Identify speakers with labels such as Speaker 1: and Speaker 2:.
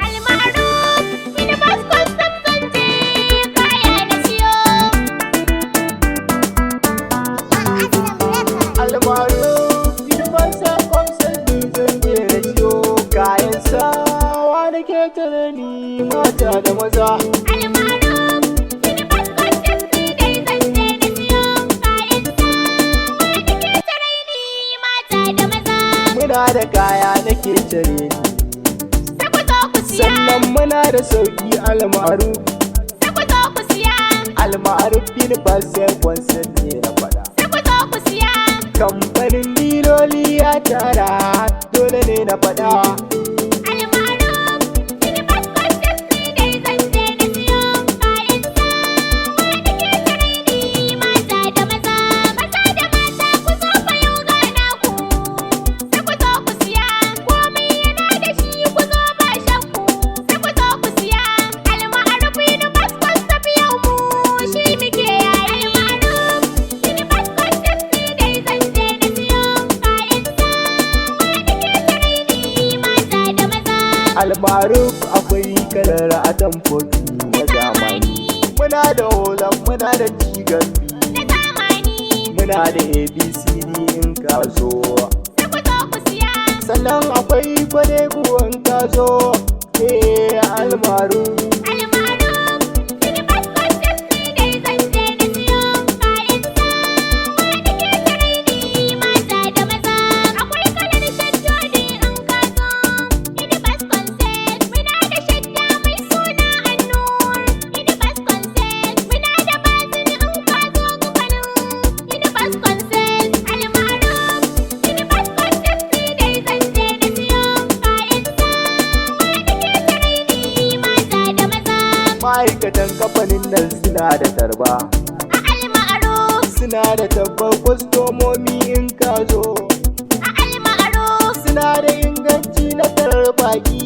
Speaker 1: Al-Muaruf, mini baskon tsaftace kaya na siyo.
Speaker 2: Al-Muaruf, mini baskon tsaftace na siyo. Kayan sawa da ke tare ni mata da maza.
Speaker 1: Al-Muaruf, mini baskon tsaftace na siyo. Kayan sawa da ke tare ni mata da maza.
Speaker 2: Muna da kaya na ke tare ni. Sannan muna da sauki Al-Muaruf.
Speaker 1: Sai ku zo ku siya.
Speaker 2: Al-Muaruf mini baskon ne na faɗa.
Speaker 1: Sai ku zo ku siya.
Speaker 2: Kamfanin diloli ya tara dole ne na faɗa.
Speaker 1: Al-Muaruf, mini baskon tsaftace na siyo. Kayan sawa da ke tare ni mata da maza. Maza da mata ku zo fa yau gana ku. Sai ku zo ku siya. Komai yana da shi ku zo ba shakku. Sai ku zo ku siya. Al-Muaruf mini baskon yau mu shi muke yayi. Al-Muaruf mini baskon tsaftace na siyo. Kayan sawa da ke tare ni mata da maza.
Speaker 2: Al-Muaruf akwai kalar atamfofi na zamani. Muna da holan muna da cigambi.
Speaker 1: Na zamani.
Speaker 2: Muna da ABCD in ka zo.
Speaker 1: Sai ku zo ku siya.
Speaker 2: Sannan akwai kwalebu in ka zo. Al-Muaruf.
Speaker 1: Al-Muaruf, mini baskon tsaftace na siyo. Kayan sawa da ke tare ni mata da maza. Akwai kalar shaddodi in ka zo. Mini baskon set. Muna da shadda mai suna An-Nur. Mini baskon set. Muna da bazin in ka zo gufanin. Mini baskon set. Al-Muaruf, mini baskon tsaftace na siyo. Kayan sawa da ke tare ni mata da maza.
Speaker 2: Ma'aikatan kamfanin nan suna da tarba.
Speaker 1: A Al-Muaruf,
Speaker 2: Suna da tabbar kwastomomi in ka zo.
Speaker 1: a Al-Muaruf,
Speaker 2: Suna da inganci na tarar baki.